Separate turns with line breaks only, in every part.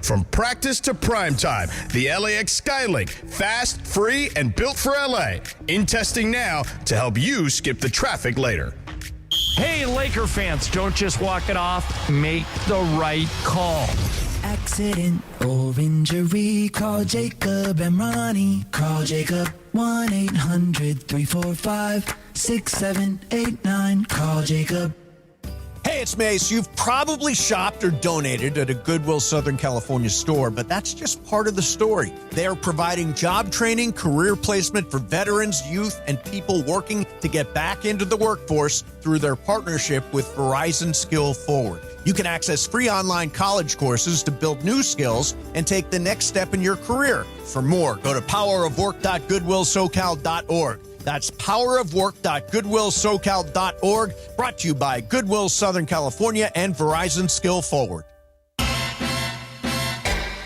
From practice to prime time, the LAX Skylink, fast, free, and built for LA. In testing now to help you skip the traffic later.
Hey, Laker fans, don't just walk it off. Make the right call.
Accident or injury, call Jacob and Ronnie. Call Jacob, 1-800-345-6789. Call Jacob.
Hey, it's Mace. You've probably shopped or donated at a Goodwill Southern California store, but that's just part of the story. They are providing job training, career placement for veterans, youth, and people working to get back into the workforce through their partnership with Verizon Skill Forward. You can access free online college courses to build new skills and take the next step in your career. For more, go to powerofwork.goodwillsocal.org. That's powerofwork.goodwillsocal.org, brought to you by Goodwill Southern California and Verizon Skill Forward.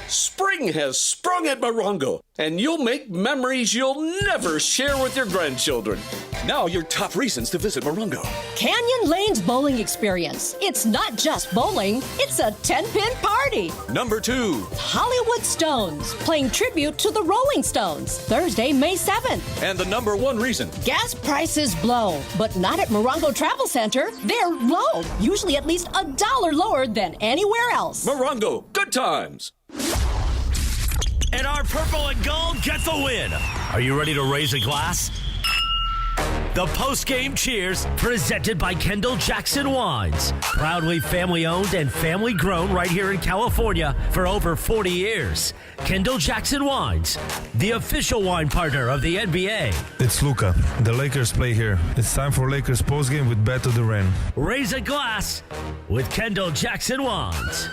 Spring has sprung at Morongo, and you'll make memories you'll never share with your grandchildren. Now your top reasons to visit Morongo.
Canyon Lane's bowling experience. It's not just bowling, it's a 10-pin party.
Number 2.
Hollywood Stones, playing tribute to the Rolling Stones. Thursday, May 7th.
And the number 1 reason.
Gas prices blow, but not at Morongo Travel Center. They're low, usually at least $1 lower than anywhere else.
Morongo, good times.
And our purple and gold get the win. Are you ready to raise a glass? The post-game cheers presented by Kendall Jackson Wines. Proudly family-owned and family-grown right here in California for over 40 years. Kendall Jackson Wines, the official wine partner of the NBA.
It's Luka. The Lakers play here. It's time for Lakers postgame with Beto Duran.
Raise a glass with Kendall Jackson Wines.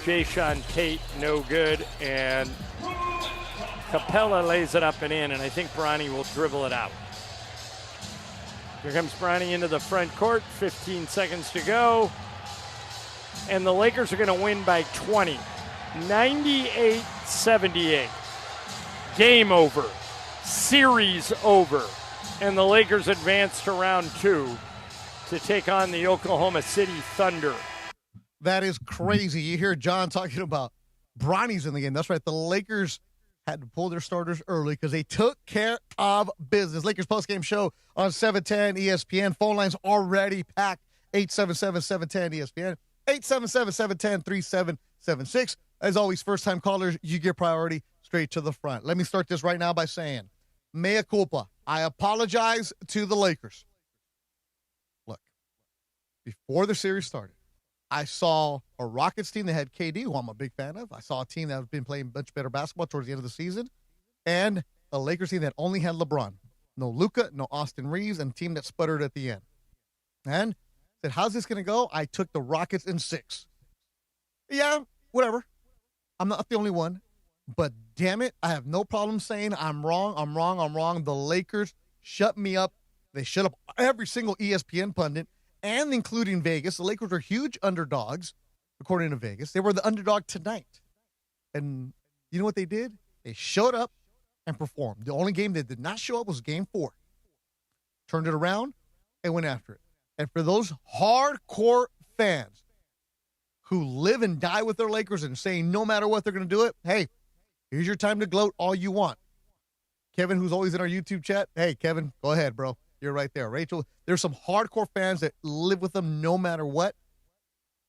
Jayshawn Tate, no good, and Capella lays it up and in, and I think Bronny will dribble it out. Here comes Bronny into the front court, 15 seconds to go, and the Lakers are going to win by 20, 98-78. Game over, series over, and the Lakers advance to round 2 to take on the Oklahoma City Thunder.
That is crazy. You hear John talking about Bronny's in the game. That's right. The Lakers had to pull their starters early because they took care of business. Lakers postgame show on 710 ESPN. Phone lines already packed. 877-710 ESPN. 877-710-3776. As always, first-time callers, you get priority straight to the front. Let me start this right now by saying, mea culpa. I apologize to the Lakers. Look, before the series started, I saw a Rockets team that had KD, who I'm a big fan of. I saw a team that has been playing much better basketball towards the end of the season. And a Lakers team that only had LeBron. No Luka, no Austin Reeves, and a team that sputtered at the end. And said, how's this going to go? I took the Rockets in 6. Yeah, whatever. I'm not the only one. But damn it, I have no problem saying I'm wrong. The Lakers shut me up. They shut up every single ESPN pundit. And including Vegas. The Lakers are huge underdogs, according to Vegas. They were the underdog tonight. And you know what they did? They showed up and performed. The only game that did not show up was Game 4. Turned it around and went after it. And for those hardcore fans who live and die with their Lakers and saying no matter what they're going to do it, hey, here's your time to gloat all you want. Kevin, who's always in our YouTube chat, hey, Kevin, go ahead, bro. You're right there. Rachel, there's some hardcore fans that live with them no matter what.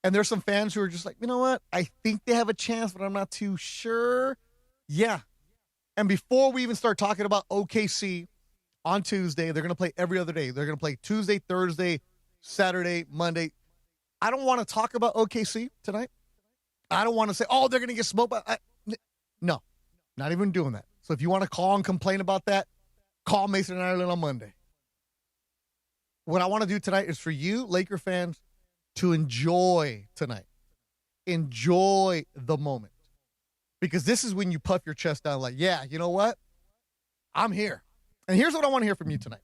And there's some fans who are just like, you know what? I think they have a chance, but I'm not too sure. Yeah. And before we even start talking about OKC on Tuesday, they're going to play every other day. They're going to play Tuesday, Thursday, Saturday, Monday. I don't want to talk about OKC tonight. I don't want to say, oh, they're going to get smoked. No, not even doing that. So if you want to call and complain about that, call Mason and Ireland on Monday. What I want to do tonight is for you, Laker fans, to enjoy tonight. Enjoy the moment. Because this is when you puff your chest down like, yeah, you know what? I'm here. And here's what I want to hear from you tonight.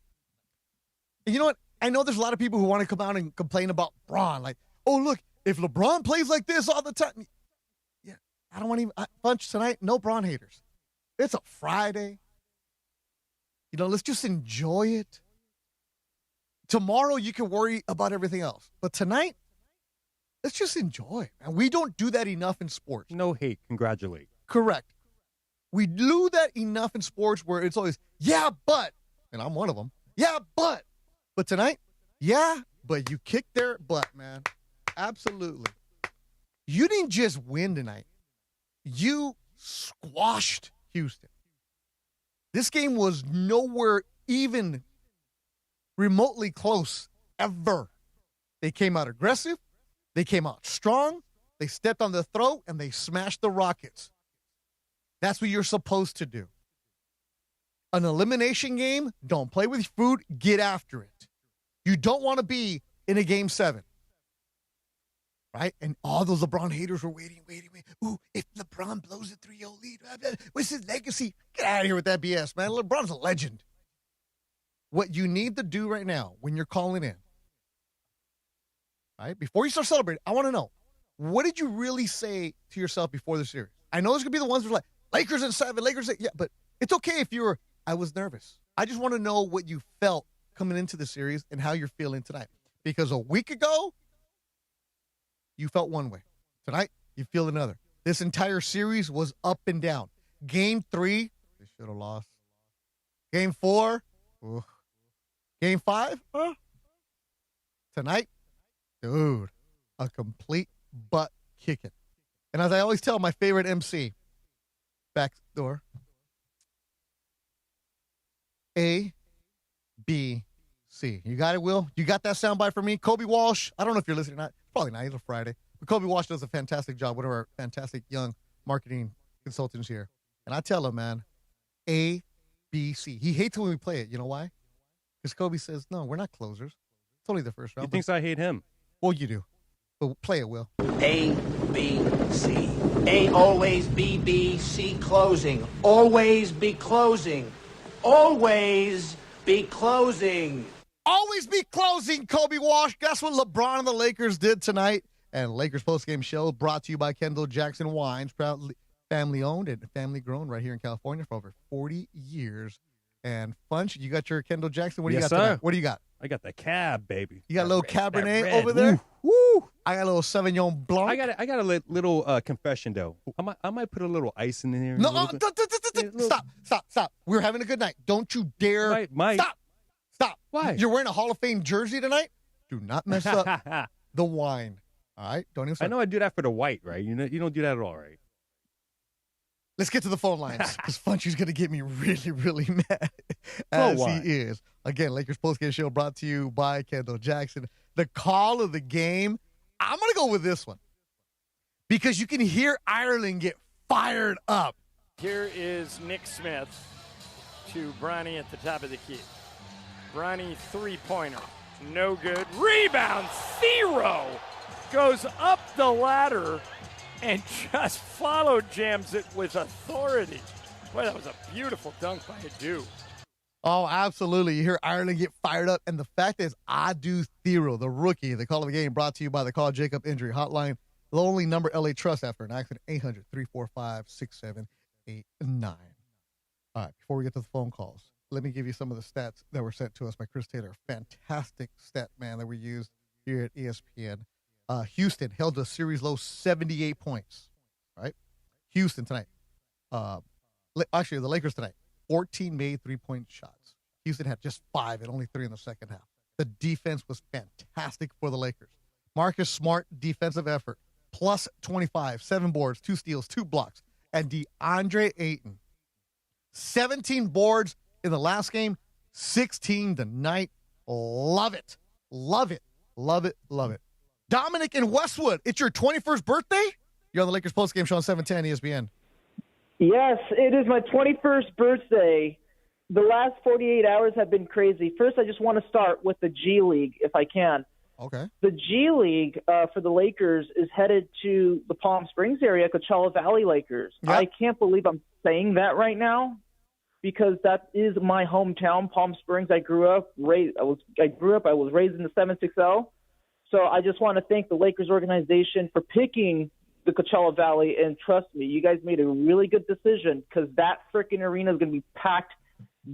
You know what? I know there's a lot of people who want to come out and complain about Bron. Like, oh, look, if LeBron plays like this all the time. Yeah, I don't want to even punch tonight. No Bron haters. It's a Friday. You know, let's just enjoy it. Tomorrow you can worry about everything else. But tonight, let's just enjoy. And we don't do that enough in sports.
No hate. Congratulate.
Correct. We do that enough in sports where it's always, yeah, but, and I'm one of them, yeah, but tonight, yeah, but you kicked their butt, man. Absolutely. You didn't just win tonight. You squashed Houston. This game was nowhere even remotely close ever. They came out aggressive. They came out strong. They stepped on the throat, and they smashed the Rockets. That's what you're supposed to do. An elimination game, don't play with food, get after it. You don't want to be in a game 7. Right? And all those LeBron haters were waiting. Ooh, if LeBron blows a 3-0 lead, what's his legacy? Get out of here with that BS, man. LeBron's a legend. What you need to do right now when you're calling in, right? Before you start celebrating, I want to know, what did you really say to yourself before the series? I know there's going to be the ones that are like, Lakers in 7, Lakers in, yeah, but it's okay if you're, I was nervous. I just want to know what you felt coming into the series and how you're feeling tonight. Because a week ago, you felt one way. Tonight, you feel another. This entire series was up and down. Game 3, they should have lost. Game 4, ooh. Game 5, tonight, dude, a complete butt kicking. And as I always tell my favorite MC, back door, A, B, C. You got it, Will? You got that soundbite for me? Kobe Walsh, I don't know if you're listening or not. Probably not. It's a Friday. But Kobe Walsh does a fantastic job. One of our fantastic young marketing consultants here. And I tell him, man, A, B, C. He hates when we play it. You know why? Because Kobe says, no, we're not closers. It's only the first round.
He thinks I hate him.
Well, you do. But play it, Will.
A, B, C. A, always B, B, C, closing. Always be closing. Always be closing.
Always be closing, Kobe Walsh. Guess what LeBron and the Lakers did tonight? And Lakers postgame show brought to you by Kendall Jackson Wines, proudly family-owned and family-grown right here in California for over 40 years. And Funch, you got your Kendall Jackson. What do you got tonight? What do you got?
I got the cab, baby.
You got a little Cabernet over there? Woo! I got a little Sauvignon Blanc.
I got a little confession, though. I might put a little ice in there.
No, stop. We're having a good night. Don't you dare. Stop.
Why?
You're wearing a Hall of Fame jersey tonight? Do not mess up the wine. All right? Don't even start.
I know I do that for the white, right? You don't do that at all, right?
Let's get to the phone lines because Funchy's going to get me really, really mad as he is. Again, Lakers postgame show brought to you by Kendall Jackson. The call of the game, I'm going to go with this one because you can hear Ireland get fired up.
Here is Nick Smith to Bronny at the top of the key. Bronny three-pointer, no good. Rebound, 0. Goes up the ladder and just jams it with authority. Boy, that was a beautiful dunk by a dude.
Oh, absolutely. You hear Ireland get fired up. And the fact is, Adu Thero, the rookie, the call of the game brought to you by the Call Jacob Injury Hotline. The only number LA Trust after an accident, 800-345-6789. All right, before we get to the phone calls, let me give you some of the stats that were sent to us by Chris Taylor. Fantastic stat, man, that we used here at ESPN. Houston held a series low 78 points, right? Houston tonight. Actually, the Lakers tonight, 14 made three-point shots. Houston had just 5 and only 3 in the second half. The defense was fantastic for the Lakers. Marcus Smart, defensive effort, plus 25, 7 boards, 2 steals, 2 blocks. And DeAndre Ayton, 17 boards in the last game, 16 tonight. Love it. Love it. Love it. Love it. Dominic in Westwood, it's your 21st birthday? You're on the Lakers postgame show on 710 ESPN.
Yes, it is my 21st birthday. The last 48 hours have been crazy. First, I just want to start with the G League, if I can.
Okay.
The G League for the Lakers is headed to the Palm Springs area, Coachella Valley Lakers. Yep. I can't believe I'm saying that right now because that is my hometown, Palm Springs. I was raised in the 760. So I just want to thank the Lakers organization for picking the Coachella Valley, and trust me, you guys made a really good decision because that freaking arena is going to be packed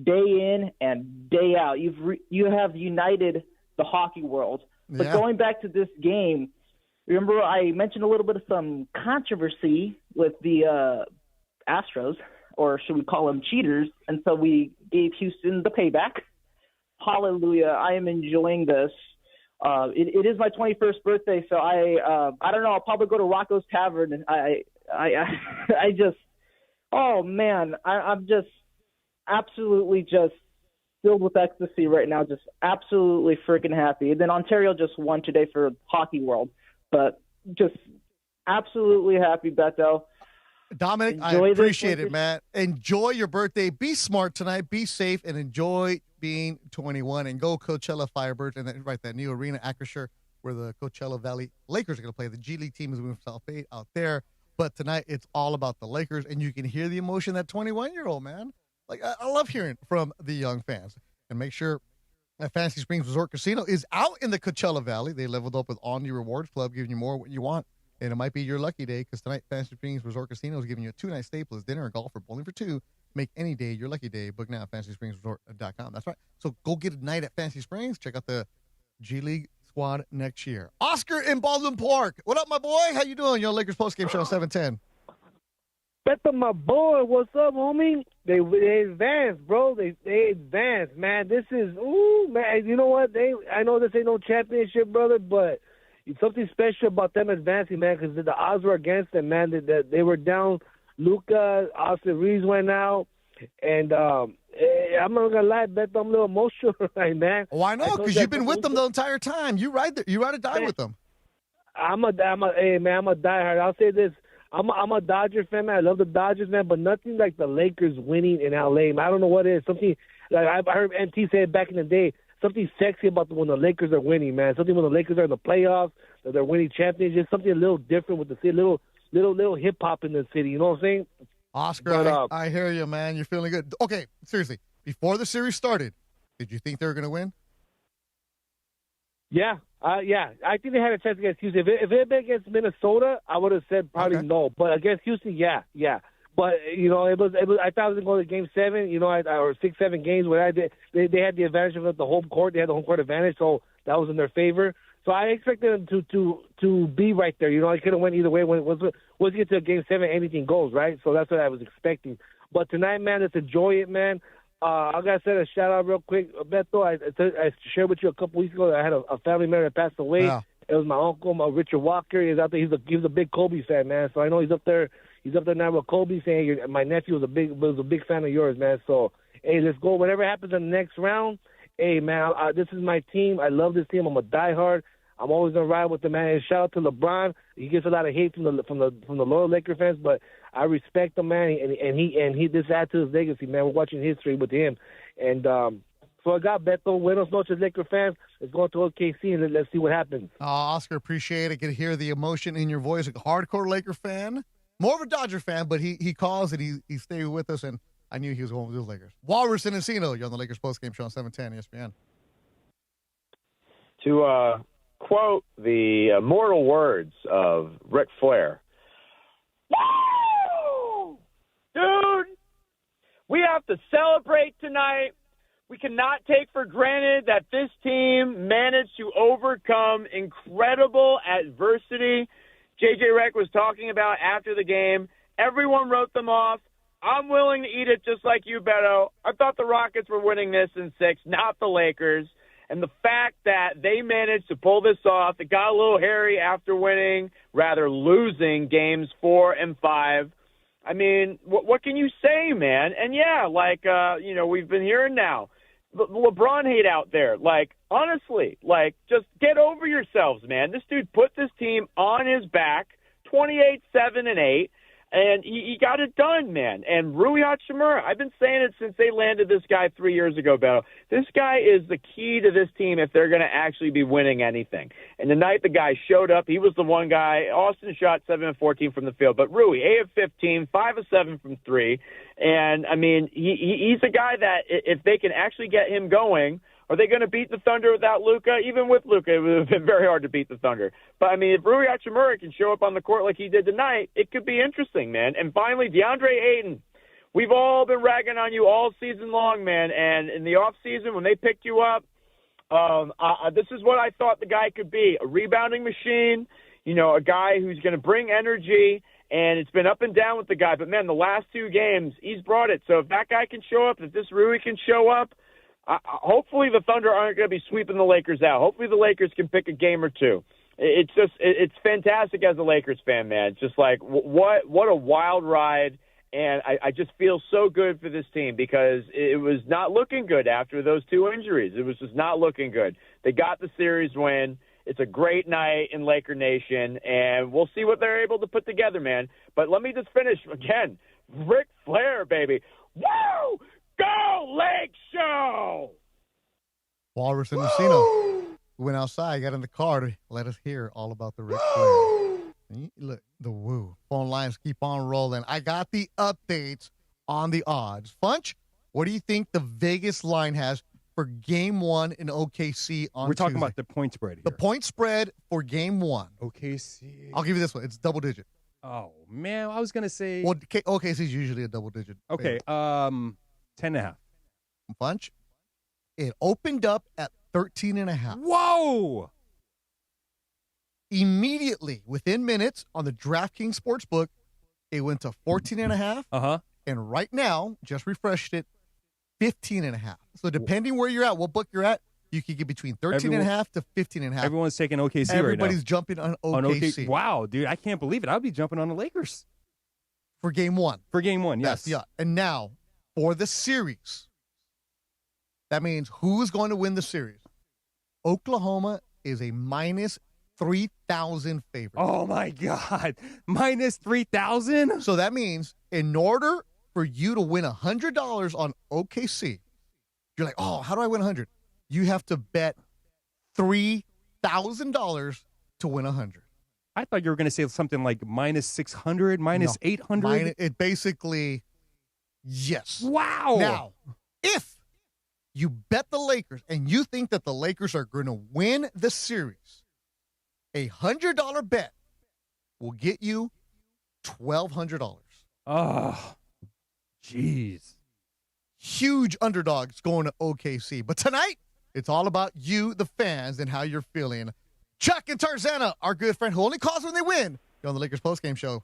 day in and day out. You have united the hockey world. But going back to this game, remember I mentioned a little bit of some controversy with the Astros, or should we call them cheaters? And so we gave Houston the payback. Hallelujah! I am enjoying this. It is my 21st birthday, so I don't know. I'll probably go to Rocco's Tavern, and I just, oh man, I'm just absolutely just filled with ecstasy right now. Just absolutely freaking happy. And then Ontario just won today for Hockey World, but just absolutely happy, Beto.
Dominic, I appreciate it, man. Enjoy your birthday. Be smart tonight. Be safe and enjoy being 21. And go Coachella Firebirds and then that new arena, Acrisure, where the Coachella Valley Lakers are going to play. The G League team is moving from South Bay out there. But tonight, it's all about the Lakers, and you can hear the emotion that 21-year-old, man. Like, I love hearing from the young fans. And make sure that Fantasy Springs Resort Casino is out in the Coachella Valley. They leveled up with all-new rewards club, giving you more what you want. And it might be your lucky day because tonight, Fantasy Springs Resort Casino is giving you a 2-night stay plus dinner and golf for bowling for two. Make any day your lucky day. Book now at FantasySpringsResort.com. That's right. So go get a night at Fantasy Springs. Check out the G League squad next year. Oscar in Baldwin Park. What up, my boy? How you doing? You're on Lakers Postgame Show 710.
Beto, my boy. What's up, homie? They advanced, bro. They advanced, man. This is, ooh, man. You know what? I know this ain't no championship, brother, but it's something special about them advancing, man, because the odds were against them, man. They were down. Luka, Austin Reeves went out, and I'm not gonna lie, Beto, I'm a little emotional right, man.
Why not? Because you've been with them the entire time. You ride or die with them.
I'm a diehard. I'll say this. I'm a Dodger fan, man. I love the Dodgers, man, but nothing like the Lakers winning in LA, man. I don't know what it is. Something like I heard MT say it back in the day. Something sexy about when the Lakers are winning, man. Something when the Lakers are in the playoffs, that they're winning championships. Something a little different with the city, little hip hop in the city. You know what I'm saying?
Oscar, but, I hear you, man. You're feeling good. Okay, seriously. Before the series started, did you think they were going to win?
Yeah. I think they had a chance against Houston. If it had been against Minnesota, I would have said probably no. But against Houston, yeah. But you know, it was. I thought it was going to go to Game 7. You know, or 6-7 games where they had the advantage of the home court. They had the home court advantage, so that was in their favor. So I expected them to be right there. You know, I could have went either way. Once you get to Game 7, anything goes, right? So that's what I was expecting. But tonight, man, let's enjoy it, man. I got to send a shout-out real quick. Beto, I shared with you a couple weeks ago that I had a family member that passed away. Yeah. It was my uncle, Richard Walker. He's out there. He's a big Kobe fan, man. So I know he's up there. He's up there now with Kobe saying, my nephew was a big fan of yours, man. So, hey, let's go. Whatever happens in the next round, hey, man, this is my team. I love this team. I'm a diehard. I'm always gonna ride with the man. And shout out to LeBron. He gets a lot of hate from the loyal Laker fans, but I respect him, man. And he this adds to his legacy, man. We're watching history with him, and so I got Beto. Buenos noches, Laker fans. Let's go to OKC and let's see what happens.
Oscar, appreciate it. Can hear the emotion in your voice. A hardcore Laker fan, more of a Dodger fan, but he calls and he stayed with us, and I knew he was going with those Lakers. Walrus and Encino, you're on the Lakers postgame show on 710 ESPN.
To quote the immortal words of Ric Flair. Woo! Dude, we have to celebrate tonight. We cannot take for granted that this team managed to overcome incredible adversity. J.J. Redick was talking about after the game. Everyone wrote them off. I'm willing to eat it just like you, Beto. I thought the Rockets were winning this in 6, not the Lakers. And the fact that they managed to pull this off, it got a little hairy after losing games 4 and 5. I mean, what can you say, man? And yeah, we've been hearing now, LeBron hate out there. Honestly, just get over yourselves, man. This dude put this team on his back, 28, 7, and 8. And he got it done, man. And Rui Hachimura, I've been saying it since they landed this guy 3 years ago, Beto. This guy is the key to this team if they're going to actually be winning anything. And tonight the guy showed up. He was the one guy. Austin shot 7 of 14 from the field. But Rui, 8 of 15, 5 of 7 from 3. And, I mean, he's a guy that if they can actually get him going, are they going to beat the Thunder without Luka? Even with Luka, it would have been very hard to beat the Thunder. But, I mean, if Rui Hachimura can show up on the court like he did tonight, it could be interesting, man. And finally, DeAndre Ayton. We've all been ragging on you all season long, man. And in the offseason, when they picked you up, this is what I thought the guy could be, a rebounding machine. a guy who's going to bring energy, and it's been up and down with the guy. But, man, the last 2 games, he's brought it. So if that guy can show up, if this Rui can show up, hopefully the Thunder aren't going to be sweeping the Lakers out. Hopefully the Lakers can pick a game or 2. It's fantastic as a Lakers fan, man. It's just like, what a wild ride. And I just feel so good for this team because it was not looking good after those 2 injuries. It was just not looking good. They got the series win. It's a great night in Laker Nation, and we'll see what they're able to put together, man. But let me just finish again. Ric Flair, baby. Woo! Go Lake Show!
Walrus and Messina. We went outside, got in the car to let us hear all about the Ric Flair. Look, the woo. Phone lines keep on rolling. I got the updates on the odds. Funch, what do you think the Vegas line has for Game 1 in OKC on
We're talking
Tuesday?
about the point spread here.
The point spread for Game 1.
OKC.
I'll give you this one. It's double digit.
Oh, man. I was going to say.
Well, OKC is usually a double digit.
Okay. 10.5.
Funch, it opened up at 13.5.
Whoa!
Immediately, within minutes, on the DraftKings Sportsbook, it went to 14.5.
Uh-huh.
And right now, just refreshed it, 15.5. So depending where you're at, what book you're at, you can get between 13.5 to 15.5.
Everyone's taking OKC right now.
Everybody's jumping on OKC.
Wow, dude, I can't believe it. I'll be jumping on the Lakers.
For Game 1.
For Game 1, yes.
Yeah. And now, for the series, that means who's going to win the series? Oklahoma is a minus 3,000 favorite.
Oh, my God. Minus 3,000?
So that means in order for you to win $100 on OKC, you're like, oh, how do I win 100? You have to bet $3,000 to win 100.
I thought you were going to say something like minus 600, minus 800.
It basically, yes.
Wow.
Now, if you bet the Lakers and you think that the Lakers are going to win the series, a $100 bet will get you $1,200.
Oh, jeez.
Huge underdogs going to OKC. But tonight, it's all about you, the fans, and how you're feeling. Chuck and Tarzana, our good friend who only calls when they win, you're on the Lakers postgame show.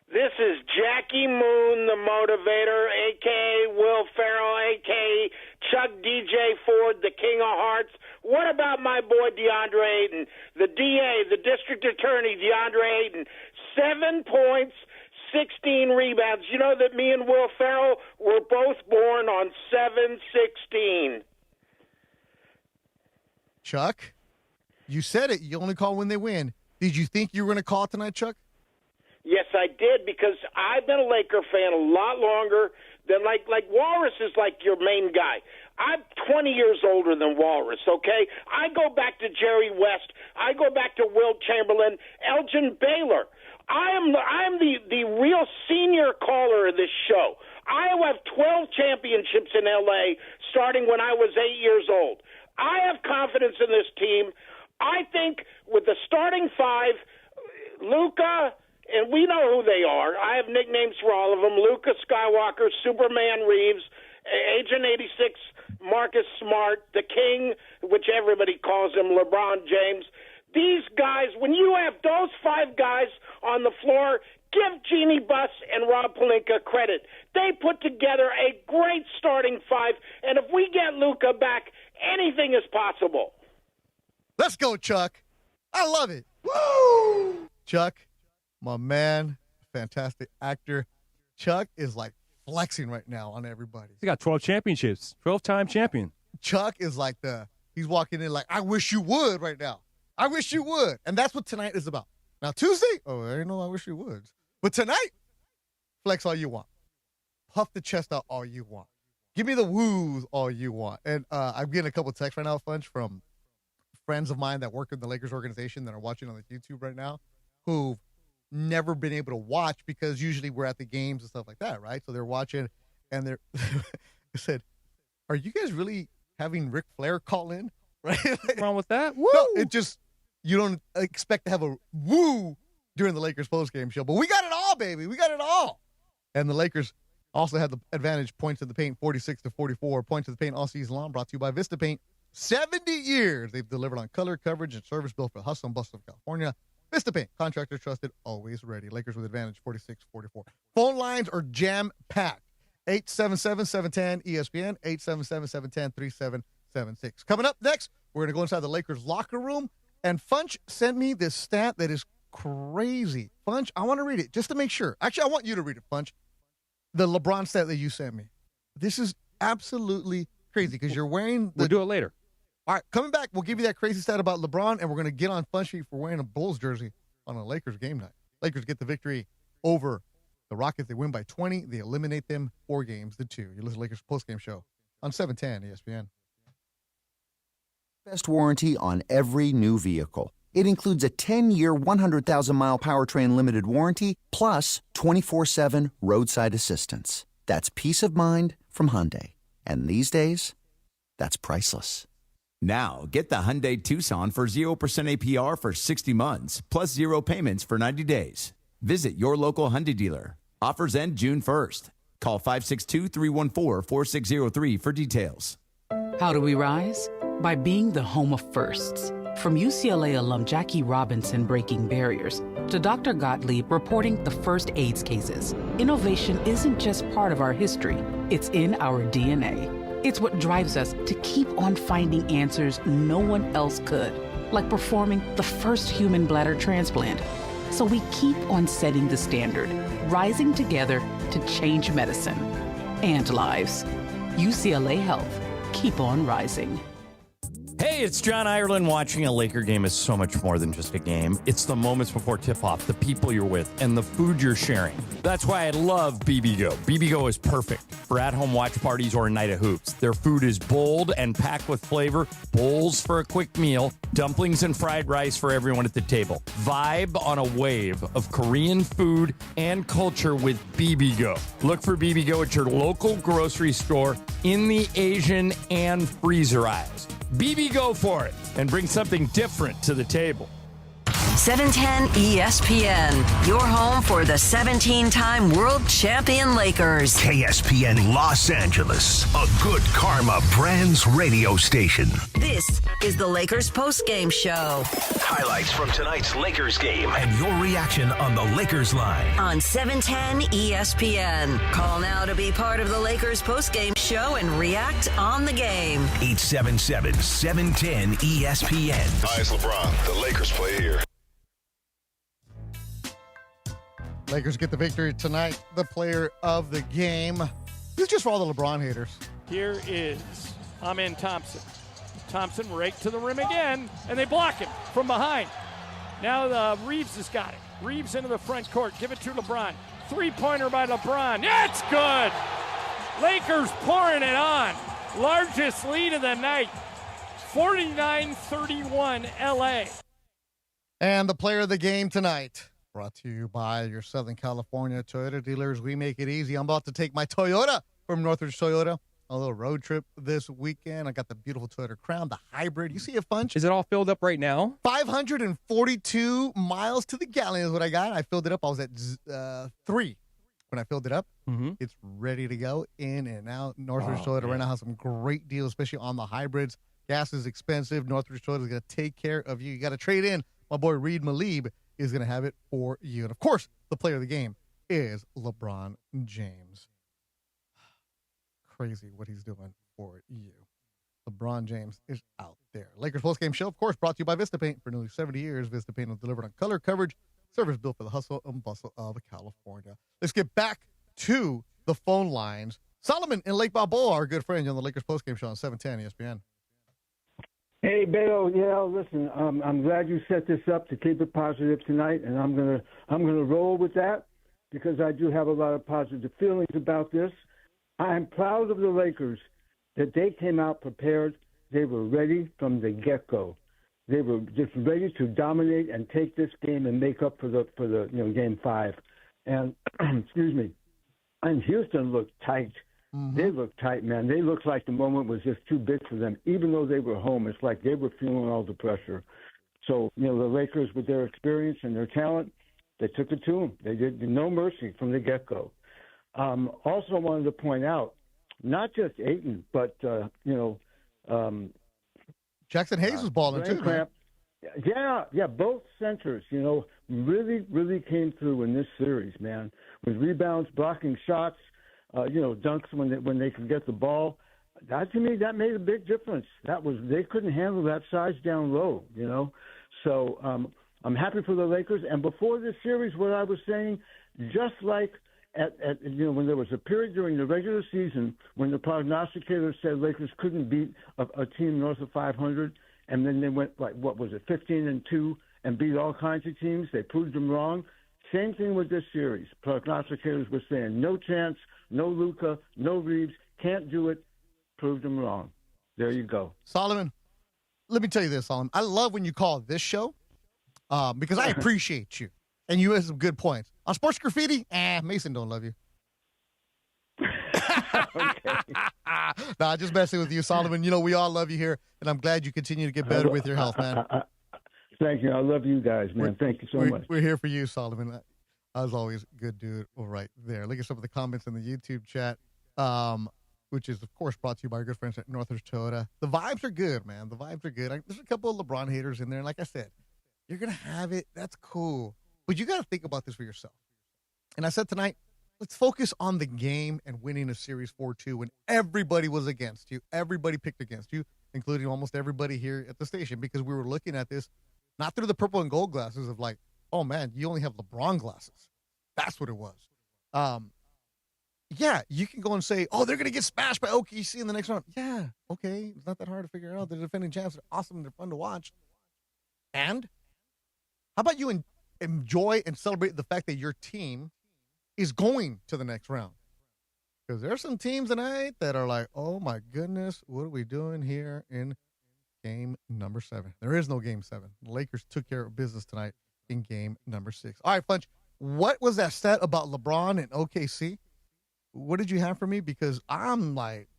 This is Jackie Moon, the motivator, a.k.a. Will Ferrell, a.k.a. Chuck DJ Ford, the King of Hearts. What about my boy DeAndre Ayton, the DA, the district attorney, DeAndre Ayton? 7 points, 16 rebounds. You know that me and Will Ferrell were both born on 7/16.
Chuck, you said it. You only call when they win. Did you think you were going to call tonight, Chuck?
Yes, I did, because I've been a Laker fan a lot longer than like Walrus is like your main guy. I'm 20 years older than Walrus, okay? I go back to Jerry West. I go back to Wilt Chamberlain, Elgin Baylor. I am the real senior caller of this show. I have 12 championships in L.A. starting when I was 8 years old. I have confidence in this team. I think with the starting 5, Luka, and we know who they are. I have nicknames for all of them. Luka Skywalker, Superman Reeves, Agent 86, Marcus Smart, the King, which everybody calls him, LeBron James. These guys, when you have those 5 guys on the floor, give Jeannie Buss and Rob Pelinka credit. They put together a great starting 5, and if we get Luka back, anything is possible.
Let's go, Chuck. I love it. Woo! Chuck, my man, fantastic actor. Chuck is like flexing right now on everybody.
He got 12 championships, 12-time champion.
Chuck is like he's walking in like, I wish you would right now. I wish you would. And that's what tonight is about. Now, Tuesday, I know I wish you would. But tonight, flex all you want. Puff the chest out all you want. Give me the woos all you want. And I'm getting a couple of texts right now, Funch, from friends of mine that work in the Lakers organization that are watching on the YouTube right now who've never been able to watch because usually we're at the games and stuff like that, right? So they're watching and they said, are you guys really having Ric Flair call in? Right?
What's wrong with that? Woo!
No, it just, you don't expect to have a woo during the Lakers postgame show. But we got it all, baby. We got it all. And the Lakers also had the advantage, points in the paint, 46-44. Points in the paint all season long, brought to you by Vista Paint. 70 years they've delivered on color, coverage, and service built for the hustle and bustle of California. Vistapaint, contractor trusted, always ready. Lakers with advantage, 46-44. Phone lines are jam-packed. 877-710-ESPN, 877-710-3776. Coming up next, we're going to go inside the Lakers locker room, and Funch sent me this stat that is crazy. Funch, I want to read it just to make sure. Actually, I want you to read it, Funch. The LeBron stat that you sent me. This is absolutely crazy because you're wearing
We'll do it later.
All right, coming back, we'll give you that crazy stat about LeBron, and we're going to get on Funch for wearing a Bulls jersey on a Lakers game night. Lakers get the victory over the Rockets. They win by 20. They eliminate them 4-2. You listen to Lakers postgame show on 710 ESPN.
Best warranty on every new vehicle. It includes a 10-year, 100,000-mile powertrain limited warranty, plus 24/7 roadside assistance. That's peace of mind from Hyundai. And these days, that's priceless.
Now, get the Hyundai Tucson for 0% APR for 60 months, plus 0 payments for 90 days. Visit your local Hyundai dealer. Offers end June 1st. Call 562-314-4603 for details.
How do we rise? By being the home of firsts. From UCLA alum Jackie Robinson breaking barriers to Dr. Gottlieb reporting the first AIDS cases, innovation isn't just part of our history, it's in our DNA. It's what drives us to keep on finding answers no one else could, like performing the first human bladder transplant. So we keep on setting the standard, rising together to change medicine and lives. UCLA Health. Keep on rising.
Hey, it's John Ireland. Watching a Laker game is so much more than just a game. It's the moments before tip-off, the people you're with, and the food you're sharing. That's why I love BBGO. BBGO is perfect for at-home watch parties or a night of hoops. Their food is bold and packed with flavor, bowls for a quick meal, dumplings and fried rice for everyone at the table. Vibe on a wave of Korean food and culture with BBGO. Look for BBGO at your local grocery store in the Asian and freezer aisles. BB, go for it and bring something different to the table.
710 ESPN, your home for the 17-time world champion Lakers.
KSPN Los Angeles, a good karma brands radio station.
This is the Lakers postgame show.
Highlights from tonight's Lakers game and your reaction on the Lakers line.
On 710 ESPN. Call now to be part of the Lakers postgame show and react on the game.
877-710 ESPN.
Hi, it's LeBron. The Lakers play here.
Lakers get the victory tonight. The player of the game. This is just for all the LeBron haters.
Here is Amen Thompson. Thompson right to the rim again, and they block him from behind. Now Reeves has got it. Reeves into the front court. Give it to LeBron. Three-pointer by LeBron. It's good. Lakers pouring it on. Largest lead of the night. 49-31 LA.
And the player of the game tonight. Brought to you by your Southern California Toyota dealers. We make it easy. I'm about to take my Toyota from Northridge Toyota. A little road trip this weekend. I got the beautiful Toyota Crown, the hybrid. You see a Funch?
Is it all filled up right now?
542 miles to the gallon is what I got. I filled it up. I was at 3 when I filled it up.
Mm-hmm.
It's ready to go in and out. Northridge Toyota right now has some great deals, especially on the hybrids. Gas is expensive. Northridge Toyota is going to take care of you. You got to trade in. My boy Reed Malib is going to have it for you. And, of course, the player of the game is LeBron James. Crazy what he's doing for you. LeBron James is out there. Lakers postgame show, of course, brought to you by Vistapaint. For nearly 70 years, Vistapaint has delivered on color coverage, service built for the hustle and bustle of California. Let's get back to the phone lines. Solomon in Lake Balboa, our good friend, on the Lakers postgame show on 710 ESPN.
Hey, Beto. Yeah, listen, I'm glad you set this up to keep it positive tonight, and I'm gonna roll with that because I do have a lot of positive feelings about this. I'm proud of the Lakers that they came out prepared. They were ready from the get-go. They were just ready to dominate and take this game and make up for the game 5. And excuse me. And Houston looked tight. Mm-hmm. They looked tight, man. They looked like the moment was just too big for them. Even though they were home, it's like they were feeling all the pressure. So, the Lakers, with their experience and their talent, they took it to them. They did no mercy from the get-go. Also wanted to point out, not just Ayton, but,
Jackson Hayes was balling too, man.
Yeah, both centers, really came through in this series, man. With rebounds, blocking shots, dunks when they could get the ball. That, to me, that made a big difference. They couldn't handle that size down low, So I'm happy for the Lakers. And before this series, what I was saying, just like when there was a period during the regular season when the prognosticators said Lakers couldn't beat a team north of 500, and then they went, 15-2 and beat all kinds of teams. They proved them wrong. Same thing with this series. Prognosticators were saying no chance, no Luka, no Reeves, can't do it. Proved them wrong. There you go.
Solomon, let me tell you this, Solomon. I love when you call this show because I appreciate you. And you have some good points. On Sports Graffiti, Mason don't love you. Nah, just messing with you, Solomon. We all love you here, and I'm glad you continue to get better with your health, man.
Thank you. I love you guys, man. Thank you so much.
We're here for you, Solomon. As always, good dude. All right there. Look at some of the comments in the YouTube chat, which is, of course, brought to you by our good friends at Northridge Toyota. The vibes are good, man. The vibes are good. There's a couple of LeBron haters in there, and like I said, you're going to have it. That's cool. But you got to think about this for yourself. And I said tonight, let's focus on the game and winning a series 4-2 when everybody was against you. Everybody picked against you, including almost everybody here at the station, because we were looking at this not through the purple and gold glasses of like, oh, man, you only have LeBron glasses. That's what it was. Yeah, you can go and say, oh, they're going to get smashed by OKC in the next round. Yeah, okay. It's not that hard to figure out. They're defending champs. They're awesome. They're fun to watch. And how about you enjoy and celebrate the fact that your team is going to the next round? Because there are some teams tonight that are like, oh, my goodness, what are we doing here in game number 7? There is no game 7. The Lakers took care of business tonight in game number 6. All right, Funch, what was that stat about LeBron and OKC? What did you have for me? Because I'm like,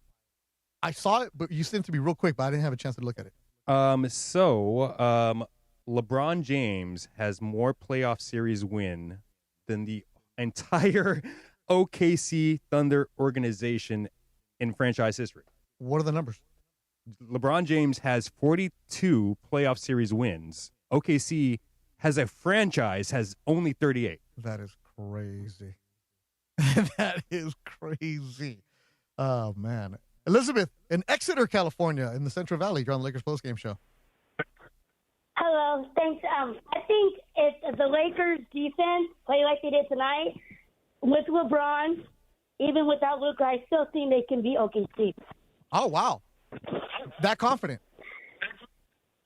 I saw it, but you seemed to be real quick, but I didn't have a chance to look at it.
LeBron James has more playoff series win than the entire OKC Thunder organization in franchise history.
What are the numbers?
LeBron James has 42 playoff series wins. OKC has only 38.
That is crazy. That is crazy. Oh, man. Elizabeth, in Exeter, California, in the Central Valley, you're on the Lakers postgame show.
Hello, thanks. I think if the Lakers defense play like they did tonight, with LeBron, even without Luka, I still think they can beat OKC.
Oh, wow. That confident?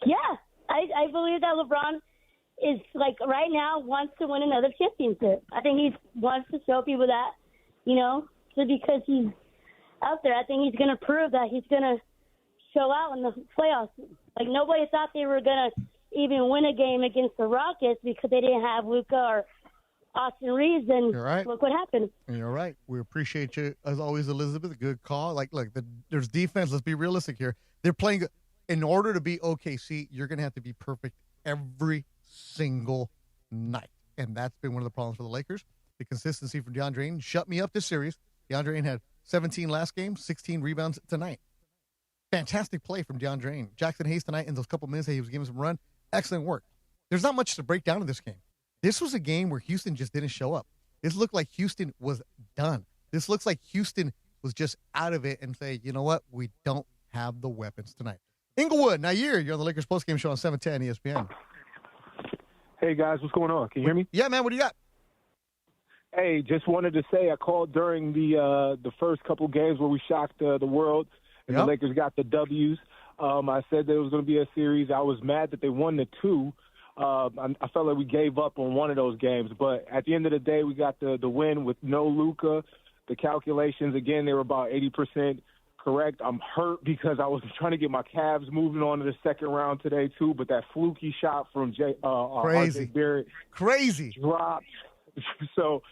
Yeah, I believe that LeBron is, like, right now wants to win another championship. I think he wants to show people that, just because he's out there, I think he's going to prove that he's going to show out in the playoffs. Like, nobody thought they were going to even win a game against the Rockets because they didn't have Luka or Austin Reeves, and
right.
Look what happened.
You're right. We appreciate you, as always, Elizabeth. Good call. There's defense. Let's be realistic here. They're playing – in order to beat OKC, you're going to have to be perfect every single night. And that's been one of the problems for the Lakers. The consistency from DeAndre Ayton shut me up this series. DeAndre Ayton had 17 last game, 16 rebounds tonight. Fantastic play from DeAndre Ayton. Jackson Hayes tonight in those couple minutes that he was giving some run. Excellent work. There's not much to break down in this game. This was a game where Houston just didn't show up. This looked like Houston was done. This looks like Houston was just out of it and say, you know what? We don't have the weapons tonight. Inglewood, Nair, you're on the Lakers postgame show on 710 ESPN.
Hey, guys, what's going on? Can you hear me?
Yeah, man, what do you got?
Hey, just wanted to say I called during the first couple games where we shocked the world and the Lakers got the W's. I said that it was going to be a series. I was mad that they won the 2. I felt like we gave up on one of those games. But at the end of the day, we got the win with no Luka. The calculations, again, they were about 80% correct. I'm hurt because I was trying to get my Cavs moving on to the second round today, too. But that fluky shot from
Crazy.
RJ Barrett
Crazy.
dropped. So,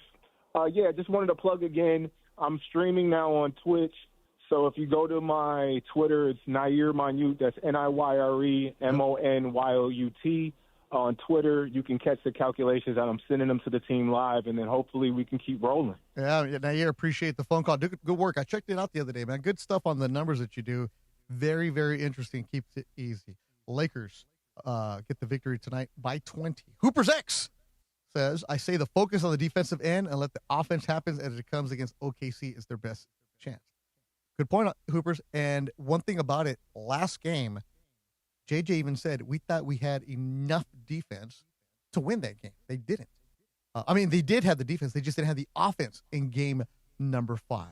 just wanted to plug again. I'm streaming now on Twitch. So if you go to my Twitter, it's Nair Monyout. That's NIYRE MONYOUT. On Twitter, you can catch the calculations, and I'm sending them to the team live, and then hopefully we can keep rolling.
Yeah, Nair, appreciate the phone call. Good work. I checked it out the other day, man. Good stuff on the numbers that you do. Very, very interesting. Keeps it easy. Lakers get the victory tonight by 20. Hoopers X says, I say the focus on the defensive end and let the offense happen as it comes against OKC is their best chance. Good point, Hoopers. And one thing about it, last game, JJ even said, we thought we had enough defense to win that game. They didn't. They did have the defense. They just didn't have the offense in game number 5.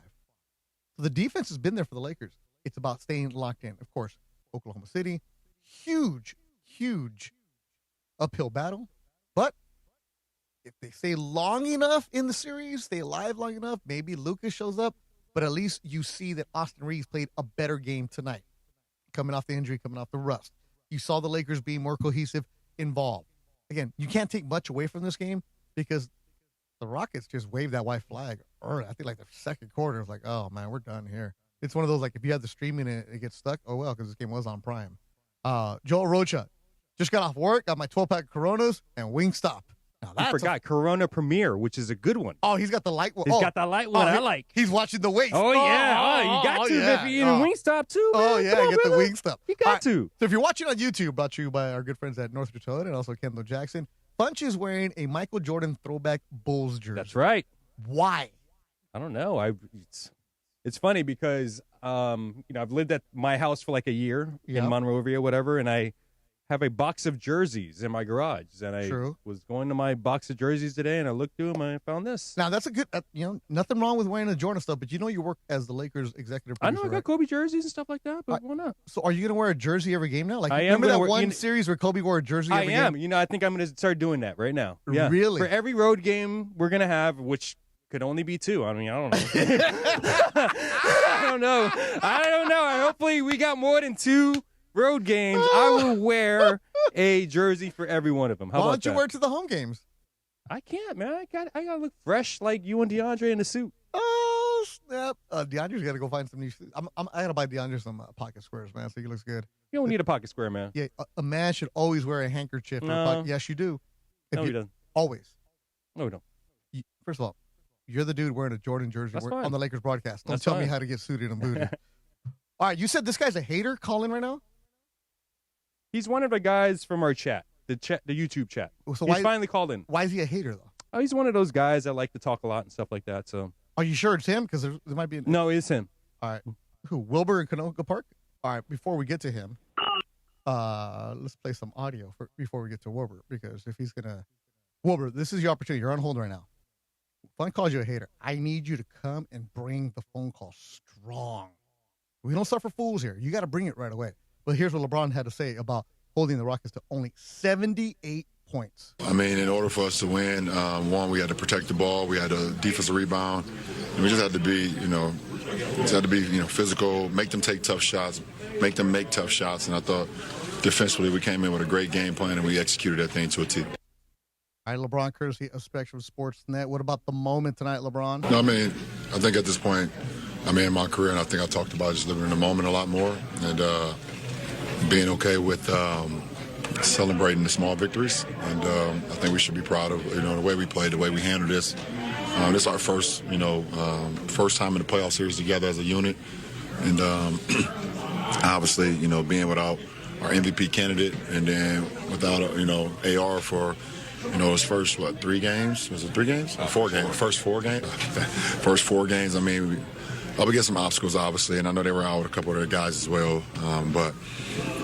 So the defense has been there for the Lakers. It's about staying locked in. Of course, Oklahoma City, huge uphill battle. But if they stay long enough in the series, stay alive long enough, maybe Lucas shows up. But at least you see that Austin Reeves played a better game tonight. Coming off the injury, coming off the rust. You saw the Lakers being more cohesive, involved. Again, you can't take much away from this game because the Rockets just waved that white flag early. I think like the second quarter was like, oh, man, we're done here. It's one of those, like, if you have the streaming and it gets stuck, oh, well, because this game was on Prime. Joel Rocha, just got off work, got my 12-pack of Coronas, and Wingstop.
I forgot Corona Premier, which is a good one.
Oh, he's got the light one.
He's got that light one I like.
He's watching the waist.
Oh, yeah. You got to if you're eating Wingstop, too, man.
Oh, yeah,
Come on,
get
brother.
the Wingstop.
You got to.
So if you're watching on YouTube, brought to you by our good friends at Northridge Toyota and also Kendall Jackson, Punch is wearing a Michael Jordan throwback Bulls jersey.
That's right.
Why?
I don't know. It's funny because I've lived at my house for like a year in Monrovia, whatever, and I have a box of jerseys in my garage. And I was going to my box of jerseys today, and I looked through them, and I found this.
Now, that's a good, nothing wrong with wearing the Jordan stuff, but you work as the Lakers executive producer.
I know I got Kobe jerseys and stuff like that, but why not?
So are you going to wear a jersey every game now? Like,
I am.
Remember that one series where Kobe wore a jersey every game?
I am. I think I'm going to start doing that right now. Yeah.
Really?
For every road game we're going to have, which could only be 2. I don't know. I don't know. Hopefully we got more than 2 road games. I will wear a jersey for every one of them. How
Why
about
don't you
that?
wear it to the home games?
I can't, man. I got to look fresh like you and DeAndre in a suit.
Oh, snap. DeAndre's got to go find some new suits. I got to buy DeAndre some pocket squares, man, so he looks good.
You don't need a pocket square, man.
Yeah, a man should always wear a handkerchief.
No.
Yes, you do.
No, he doesn't.
Always.
No, we don't.
First of all, you're the dude wearing a Jordan jersey on the Lakers broadcast. Don't tell me how to get suited and booted. All right, you said this guy's a hater calling right now?
He's one of the guys from our chat, the YouTube chat.
So
he's finally called in.
Why is he a hater, though?
Oh, he's one of those guys that like to talk a lot and stuff like that. So,
are you sure it's him? Because there might be.
No, it's him.
All right. Who? Wilbur in Canoga Park? All right. Before we get to him, let's play some audio before we get to Wilbur, because if he's gonna, Wilbur, this is your opportunity. You're on hold right now. Fun calls you a hater. I need you to come and bring the phone call strong. We don't suffer fools here. You got to bring it right away. But here's what LeBron had to say about holding the Rockets to only 78 points.
In order for us to win, one, we had to protect the ball. We had a defensive rebound. And we just had to be, physical, make them take tough shots, make them make tough shots. And I thought defensively we came in with a great game plan and we executed that thing to a T.
All right, LeBron, courtesy of Spectrum Sportsnet. What about the moment tonight, LeBron?
No, I think at this point, in my career, and I think I talked about just living in the moment a lot more and being okay with celebrating the small victories. And I think we should be proud of, the way we played, the way we handled this. This is our first time in the playoff series together as a unit. And obviously, being without our MVP candidate and then without, AR for, his first, 3 games? Was it 3 games? 4 games. First 4 games? First 4 games, we get some obstacles, obviously, and I know they were out with a couple of their guys as well. But,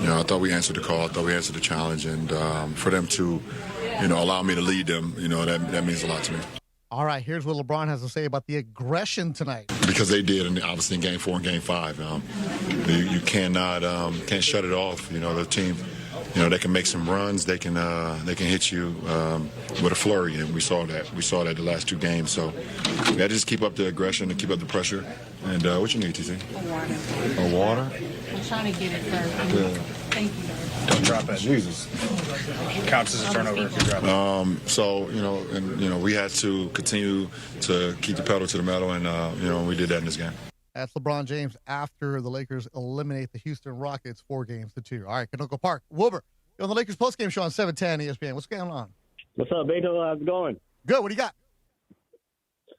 I thought we answered the call. I thought we answered the challenge. And for them to, allow me to lead them, that means a lot to me.
All right, here's what LeBron has to say about the aggression tonight.
Because they did, and obviously in Game 4 and Game 5. You cannot can't shut it off. The team, they can make some runs. They can hit you with a flurry, and we saw that. We saw that the last 2 games. So we got to just keep up the aggression and keep up the pressure. And what you need, TC? A water.
I'm trying to get it first. Thank you.
Don't drop it. Jesus.
Counts as a turnover if you drop
it. We had to continue to keep the pedal to the metal, and we did that in this game.
That's LeBron James after the Lakers eliminate the Houston Rockets 4-2. All right, Canoga Park. Wilbur, you're on the Lakers postgame show on 710 ESPN. What's going on?
What's up, Beto? How's it going?
Good. What do you got?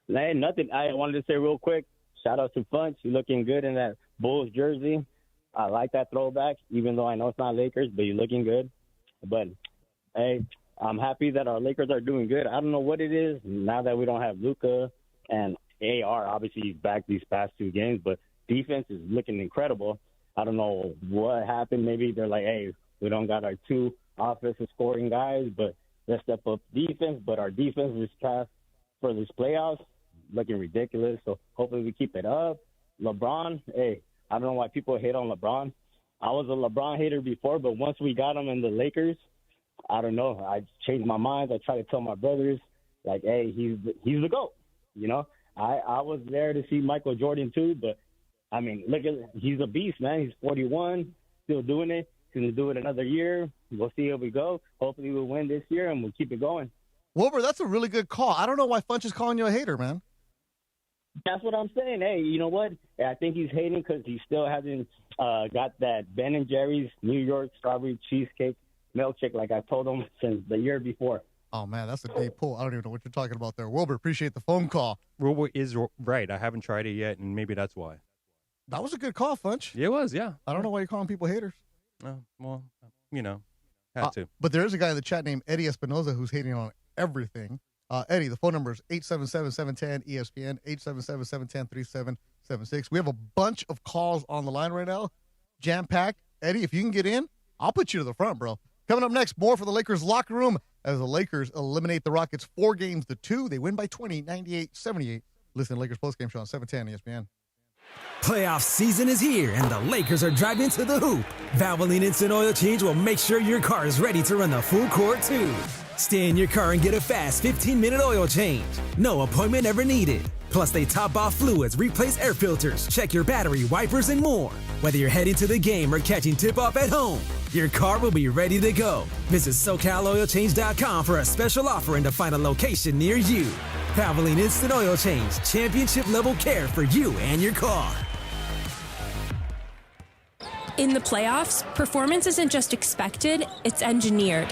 Hey, nothing. I wanted to say real quick, shout out to Funch. You're looking good in that Bulls jersey. I like that throwback, even though I know it's not Lakers, but you're looking good. But, hey, I'm happy that our Lakers are doing good. I don't know what it is now that we don't have Luka and AR. Obviously, he's back these past 2 games, but defense is looking incredible. I don't know what happened. Maybe they're like, hey, we don't got our 2 offensive scoring guys, but let's step up defense. But our defense this past for this playoffs looking ridiculous. So hopefully we keep it up. LeBron, hey, I don't know why people hate on LeBron. I was a LeBron hater before, but once we got him in the Lakers, I don't know. I changed my mind. I try to tell my brothers, like, hey, he's the GOAT. You know, I was there to see Michael Jordan too, but I mean, look at he's a beast, man. He's 41, still doing it. He's going to do it another year. We'll see how we go. Hopefully we'll win this year and we'll keep it going.
Wilbur, that's a really good call. I don't know why Funch is calling you a hater, man.
That's what I'm saying. Hey, you know what? I think he's hating because he still hasn't got that Ben & Jerry's New York strawberry cheesecake milkshake like I told him since the year before.
Oh, man, that's a deep pull. I don't even know what you're talking about there. Wilbur, appreciate the phone call.
Wilbur is right. I haven't tried it yet, and maybe that's why.
That was a good call, Funch.
It was, yeah.
I don't know why you're calling people haters.
Well, you know, had to.
But there is a guy in the chat named Eddie Espinoza who's hating on everything. Eddie, the phone number is 877-710-ESPN, 877-710-3776. We have a bunch of calls on the line right now. Jam-packed. Eddie, if you can get in, I'll put you to the front, bro. Coming up next, more for the Lakers locker room as the Lakers eliminate the Rockets 4-2. They win by 20, 98-78. Listen to Lakers postgame show on 710 ESPN.
Playoff season is here, and the Lakers are driving to the hoop. Valvoline Instant Oil Change will make sure your car is ready to run the full court, too. Stay in your car and get a fast 15-minute oil change. No appointment ever needed. Plus, they top off fluids, replace air filters, check your battery, wipers, and more. Whether you're heading to the game or catching tip-off at home, your car will be ready to go. Visit SoCalOilChange.com for a special offer and to find a location near you. Valvoline Instant Oil Change, championship-level care for you and your car.
In the playoffs, performance isn't just expected, it's engineered.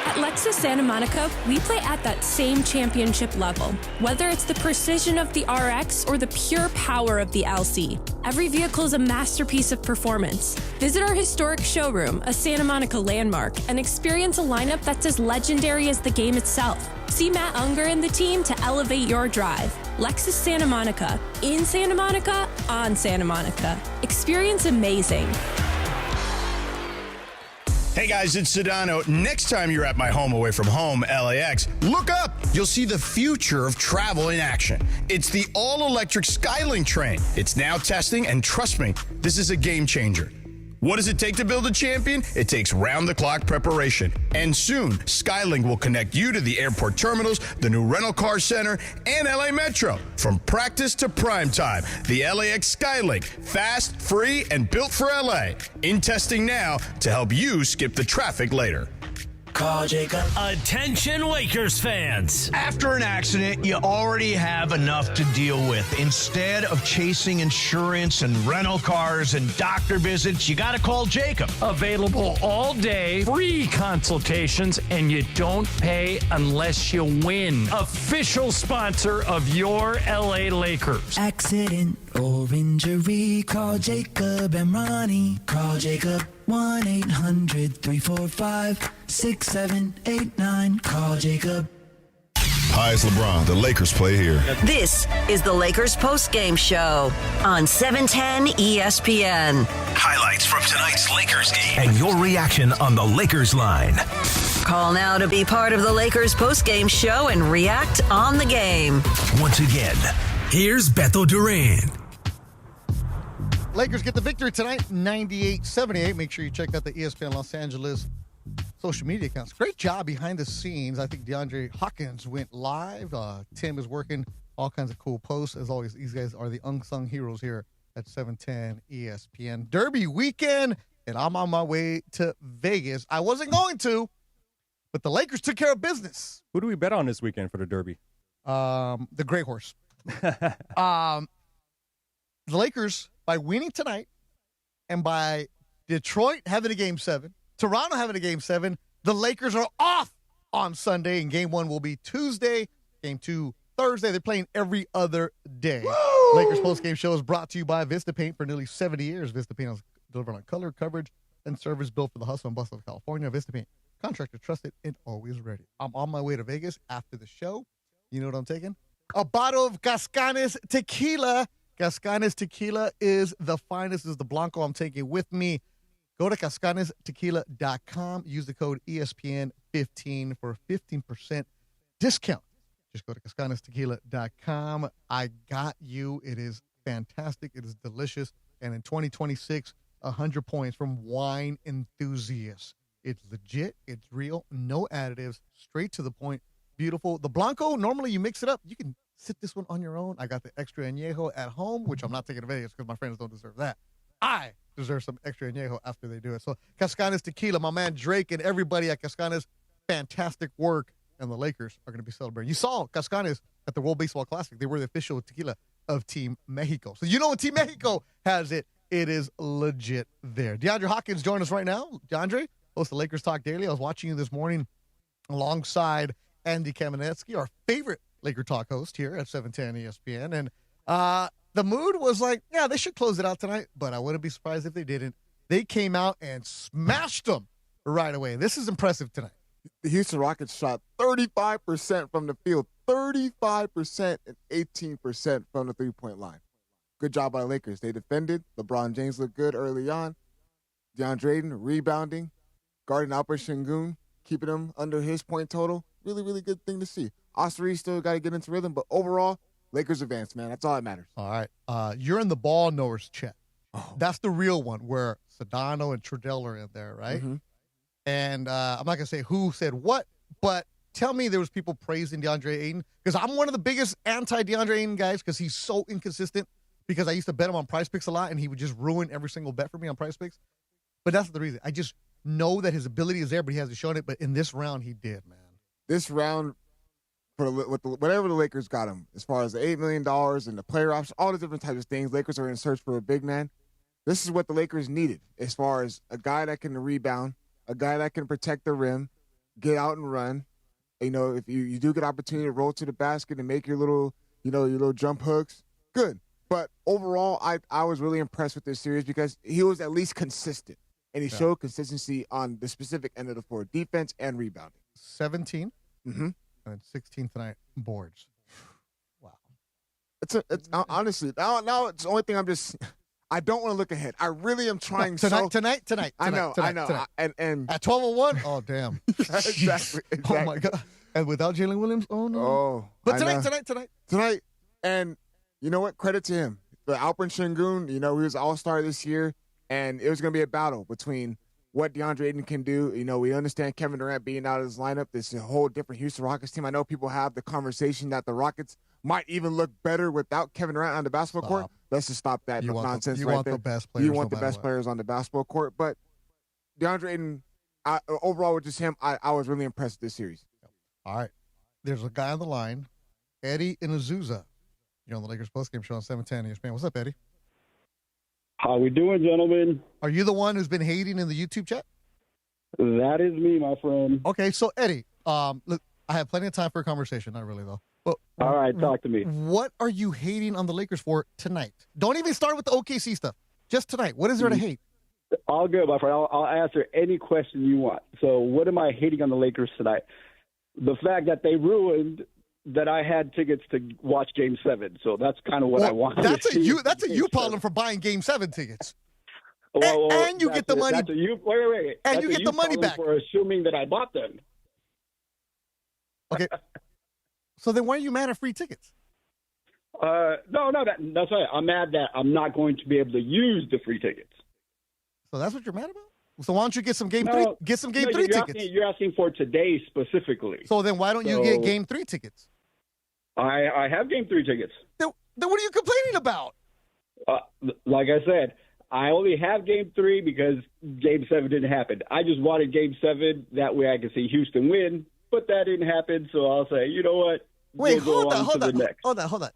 At Lexus Santa Monica, we play at that same championship level. Whether it's the precision of the RX or the pure power of the LC, every vehicle is a masterpiece of performance. Visit our historic showroom, a Santa Monica landmark, and experience a lineup that's as legendary as the game itself. See Matt Unger and the team to elevate your drive. Lexus Santa Monica. In Santa Monica, on Santa Monica. Experience amazing.
Hey guys, it's Sedano. Next time you're at my home away from home, LAX, look up. You'll see the future of travel in action. It's the all-electric Skylink train. It's now testing, and trust me, this is a game changer. What does it take to build a champion? It takes round-the-clock preparation. And soon, Skylink will connect you to the airport terminals, the new rental car center, and LA Metro. From practice to prime time, the LAX Skylink, fast, free, and built for LA. In testing now to help you skip the traffic later.
Call Jacob. Attention Lakers fans.
After an accident, you already have enough to deal with. Instead of chasing insurance and rental cars and doctor visits, you got to call Jacob.
Available all day, free consultations, and you don't pay unless you win. Official sponsor of your LA Lakers.
Accident or injury, call Jacob and Ronnie. Call Jacob. 1-800-345-6789. Call Jacob.
Hi, it's LeBron. The Lakers play here.
This is the Lakers postgame show on 710 ESPN.
Highlights from tonight's Lakers game and your reaction on the Lakers line.
Call now to be part of the Lakers postgame show and react on the game.
Once again, here's Beto Duran.
Lakers get the victory tonight, 98-78. Make sure you check out the ESPN Los Angeles social media accounts. Great job behind the scenes. I think DeAndre Hawkins went live. Tim is working all kinds of cool posts. As always, these guys are the unsung heroes here at 710 ESPN. Derby weekend, and I'm on my way to Vegas. I wasn't going to, but the Lakers took care of business.
Who do we bet on this weekend for the Derby?
The Gray Horse. The Lakers, by winning tonight and by Detroit having a Game 7, Toronto having a Game 7, the Lakers are off on Sunday, and Game 1 will be Tuesday, Game 2 Thursday. They're playing every other day. Woo! Lakers postgame show is brought to you by VistaPaint. For nearly 70 years, VistaPaint has delivered on color, coverage, and service built for the hustle and bustle of California. VistaPaint Contractor trusted and always ready. I'm on my way to Vegas after the show. You know what I'm taking? A bottle of Cascanes tequila. Cascanes tequila is the finest. This is the Blanco I'm taking with me. Go to cascanestequila.com. Use the code ESPN15 for a 15% discount. Just go to cascanestequila.com. I got you. It is fantastic. It is delicious. And in 2026, 100 points from wine enthusiasts. It's legit. It's real. No additives. Straight to the point. Beautiful. The Blanco, normally you mix it up. You can sit this one on your own. I got the extra añejo at home, which I'm not taking to Vegas because my friends don't deserve that. I deserve some extra añejo after they do it. So Cascanes Tequila, my man Drake and everybody at Cascanes, fantastic work. And the Lakers are going to be celebrating. You saw Cascanes at the World Baseball Classic. They were the official tequila of Team Mexico. So you know when Team Mexico has it, it is legit there. DeAndre Hawkins joined us right now. DeAndre, host of Lakers Talk Daily. I was watching you this morning alongside Andy Kamenetsky, our favorite Laker Talk host here at 710 ESPN. And the mood was like, yeah, they should close it out tonight, but I wouldn't be surprised if they didn't. They came out and smashed them right away. This is impressive tonight.
The Houston Rockets shot 35% from the field, 35% and 18% from the three-point line. Good job by the Lakers. They defended. LeBron James looked good early on. DeAndre Ayton rebounding, guarding Alperen Sengun, keeping him under his point total. Really, really good thing to see. Osprey still got to get into rhythm, but overall, Lakers advance, man. That's all that matters.
All right. You're in the ball knowers chat. Oh. That's the real one where Sedano and Trudell are in there, right? Mm-hmm. And I'm not going to say who said what, but tell me there was people praising DeAndre Ayton because I'm one of the biggest anti-DeAndre Ayton guys because he's so inconsistent because I used to bet him on Prize Picks a lot and he would just ruin every single bet for me on Prize Picks. But that's the reason. I just know that his ability is there, but he hasn't shown it. But in this round, he did, man.
This round, for whatever the Lakers got him, as far as the $8 million and the player options, all the different types of things, Lakers are in search for a big man. This is what the Lakers needed as far as a guy that can rebound, a guy that can protect the rim, get out and run. You know, if you do get opportunity to roll to the basket and make your little jump hooks, good. But overall, I was really impressed with this series because he was at least consistent, and he showed consistency on the specific end of the floor, defense and rebounding.
17 and 16 tonight boards. Wow.
It's honestly now it's the only thing I don't want to look ahead. I really am trying
tonight. I know. And
at
12:01. Oh damn.
exactly.
Oh my god. And without Jalen Williams. Oh no.
Oh.
But tonight.
And you know what? Credit to him. The Alperen Sengun, he was All-Star this year, and it was going to be a battle between what DeAndre Ayton can do. We understand Kevin Durant being out of his lineup. This is a whole different Houston Rockets team. I know people have the conversation that the Rockets might even look better without Kevin Durant on the basketball court. Let's just stop that nonsense right there.
You want the best players.
You want the best players on the basketball court. But DeAndre Ayton, overall with just him, I was really impressed with this series.
All right. There's a guy on the line, Eddie Inazuza. You're on the Lakers postgame show on 710 ESPN. What's up, Eddie?
How we doing, gentlemen?
Are you the one who's been hating in the YouTube chat?
That is me, my friend.
Okay, so Eddie, look, I have plenty of time for a conversation. Not really, though. But
all right, talk to me.
What are you hating on the Lakers for tonight? Don't even start with the OKC stuff. Just tonight. What is there to hate?
All good, my friend. I'll answer any question you want. So what am I hating on the Lakers tonight? The fact that they ruined that I had tickets to watch Game 7. So that's kind of what I want.
That's a you problem for buying Game 7 tickets. And you get the money.
Wait.
And you get the money back
for assuming that I bought them.
Okay. So then why are you mad at free tickets?
No, that's right. I'm mad that I'm not going to be able to use the free tickets.
So that's what you're mad about? So why don't you get some Game 3? Get some Game 3 tickets.
You're asking for today specifically.
So then why don't you get Game 3 tickets?
I have Game 3 tickets.
Then what are you complaining about?
Like I said, I only have Game 3 because Game 7 didn't happen. I just wanted Game 7. That way I could see Houston win. But that didn't happen, so I'll say, you know what?
Wait, hold on.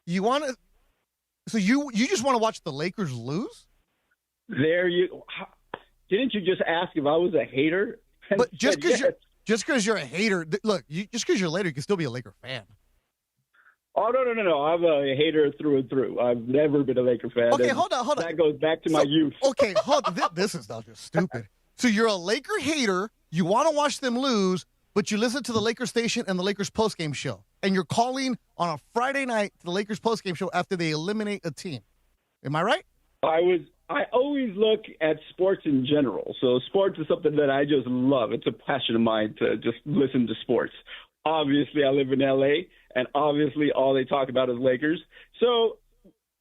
You want to? So you just want to watch the Lakers lose?
Didn't you just ask if I was a hater?
But just because you're a hater, look, just because you're a Laker, you can still be a Laker fan.
Oh, no. I'm a hater through and through. I've never been a Laker fan.
Okay, hold on.
That goes back to my youth.
Okay, hold on. This is just stupid. So you're a Laker hater. You want to watch them lose, but you listen to the Lakers station and the Lakers postgame show. And you're calling on a Friday night to the Lakers postgame show after they eliminate a team. Am I right?
I always look at sports in general. So sports is something that I just love. It's a passion of mine to just listen to sports. Obviously, I live in L.A., and obviously all they talk about is Lakers. So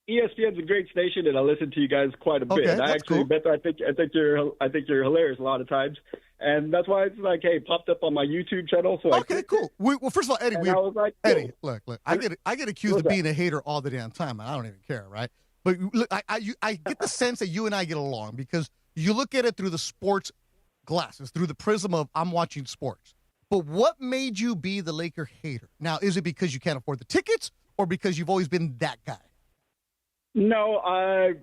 ESPN's a great station, and I listen to you guys quite a bit. I actually, Beto, I think you're hilarious a lot of times, and that's why it's like, hey, popped up on my YouTube channel. So
cool. Well, first of all, Eddie,
I was like, cool.
Eddie, look, I get accused of being a hater all the damn time, and I don't even care, right? But look, I get the sense that you and I get along because you look at it through the sports glasses, through the prism of I'm watching sports. But what made you be the Laker hater? Now, is it because you can't afford the tickets or because you've always been that guy?
No,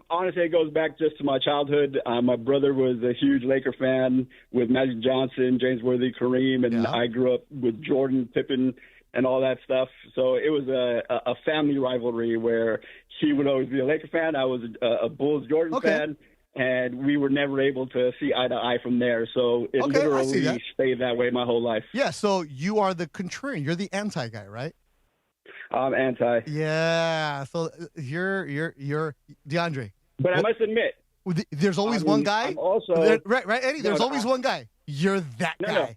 honestly, it goes back just to my childhood. My brother was a huge Laker fan with Magic Johnson, James Worthy, Kareem, and I grew up with Jordan, Pippen, and all that stuff. So it was a family rivalry where he would always be a Laker fan. I was a Bulls Jordan fan, and we were never able to see eye to eye from there. So it literally stayed that way my whole life.
Yeah, so you are the contrarian. You're the anti-guy, right?
I'm anti.
Yeah, so you're DeAndre.
But I must admit,
there's always one guy.
I'm also
right, Eddie. There's always one guy. You're that guy.
No.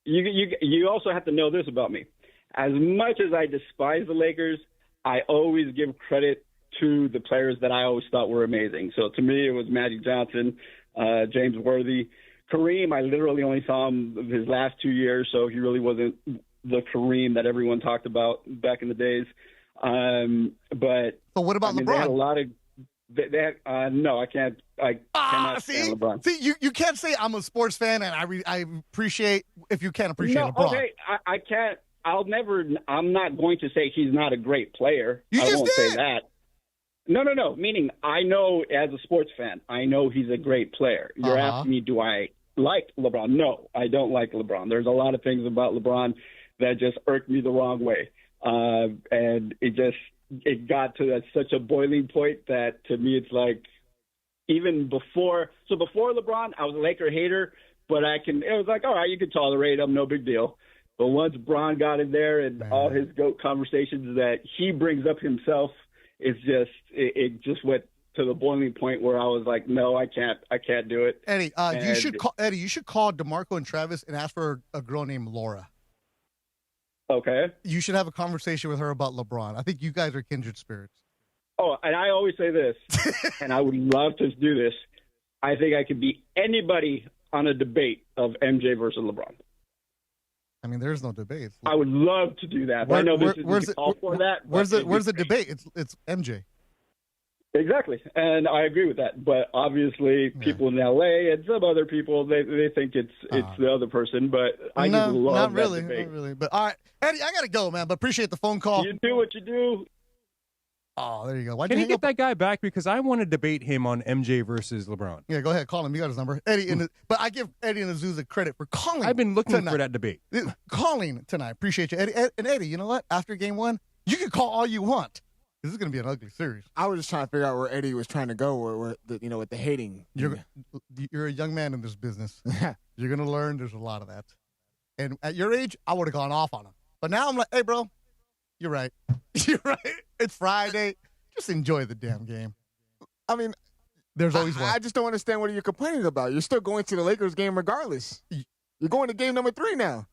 You also have to know this about me. As much as I despise the Lakers, I always give credit to the players that I always thought were amazing. So to me, it was Magic Johnson, James Worthy. Kareem, I literally only saw him his last 2 years, so he really wasn't the Kareem that everyone talked about back in the days. But
what about LeBron?
They had a lot of no, I can't. I cannot stand LeBron.
See, you can't say I'm a sports fan and I appreciate if you can't appreciate LeBron.
Okay, I can't. I'm not going to say he's not a great player.
I
won't say that. No. Meaning, I know as a sports fan, I know he's a great player. You're asking me, do I like LeBron? No, I don't like LeBron. There's a lot of things about LeBron that just irked me the wrong way. And it got to such a boiling point that to me it's like even before LeBron, I was a Laker hater, but it was like, all right, you can tolerate him, no big deal. But once Bron got in there and all his GOAT conversations that he brings up himself, it just went to the boiling point where I was like, no, I can't do it.
Eddie, you should call DeMarco and Travis and ask for a girl named Laura.
Okay.
You should have a conversation with her about LeBron. I think you guys are kindred spirits.
Oh, and I always say this, and I would love to do this. I think I could beat anybody on a debate of MJ versus LeBron.
I mean, there's no debate.
I would love to do that. But I know this is the call for that.
Where's the debate? It's MJ.
Exactly, and I agree with that. But obviously, people in LA and some other people, they think it's the other person. But I just love that debate.
Not really. But all right, Eddie, I gotta go, man. But appreciate the phone call.
You do what you do.
Oh, there you go.
Can you get that guy back? Because I want to debate him on MJ versus LeBron.
Yeah, go ahead. Call him. You got his number. But I give Eddie and Azusa credit for calling.
I've been looking
tonight.
for that debate.
Calling tonight. Appreciate you, Eddie. And Eddie, you know what? After game one, you can call all you want. This is going to be an ugly series.
I was just trying to figure out where Eddie was trying to go, where with the hating.
You're a young man in this business. You're going to learn there's a lot of that. And at your age, I would have gone off on him. But now I'm like, hey, bro, you're right. You're right. It's Friday. Just enjoy the damn game.
I mean,
there's always one.
I just don't understand what you're complaining about. You're still going to the Lakers game regardless. You're going to game number 3 now.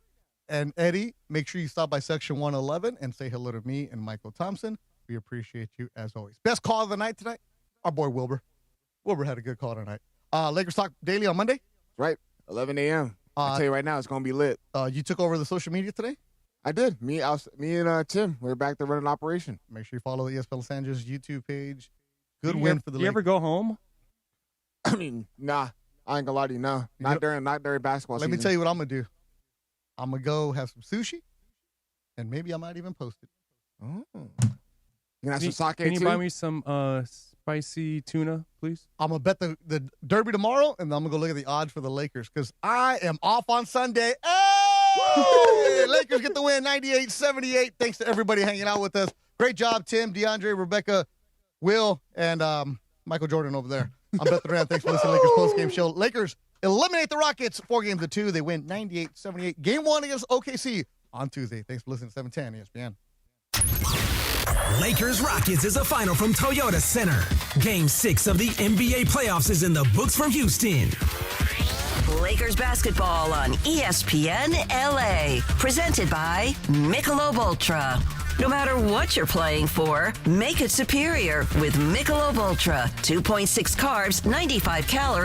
And Eddie, make sure you stop by section 111 and say hello to me and Michael Thompson. We appreciate you as always. Best call of the night tonight, our boy Wilbur. Wilbur had a good call tonight. Lakers Talk Daily on Monday.
Right, 11 a.m. I'll tell you right now, it's going to be lit.
You took over the social media today?
I did. Me and Tim, we're back to running operation.
Make sure you follow the ESPN Los Angeles YouTube page. Good win for the Lakers.
You ever go home?
I mean, nah. I ain't gonna lie to you, no. Not during basketball season.
Let me tell you what I'm gonna do. I'm gonna go have some sushi, and maybe I might even post it.
Oh. You gonna have some sake
Can you
too?
buy me some spicy tuna, please?
I'm gonna bet the Derby tomorrow, and then I'm gonna go look at the odds for the Lakers because I am off on Sunday. Hey! Lakers get the win, 98-78. Thanks to everybody hanging out with us. Great job, Tim, DeAndre, Rebecca, Will, and Michael Jordan over there. I'm Beto Duran. Thanks for listening to Lakers postgame show. Lakers eliminate the Rockets 4-2. They win 98-78. Game 1 against OKC on Tuesday. Thanks for listening to 710 ESPN.
Lakers-Rockets is a final from Toyota Center. Game 6 of the NBA playoffs is in the books from Houston.
Lakers basketball on ESPN LA. Presented by Michelob Ultra. No matter what you're playing for, make it superior with Michelob Ultra. 2.6 carbs, 95 calories.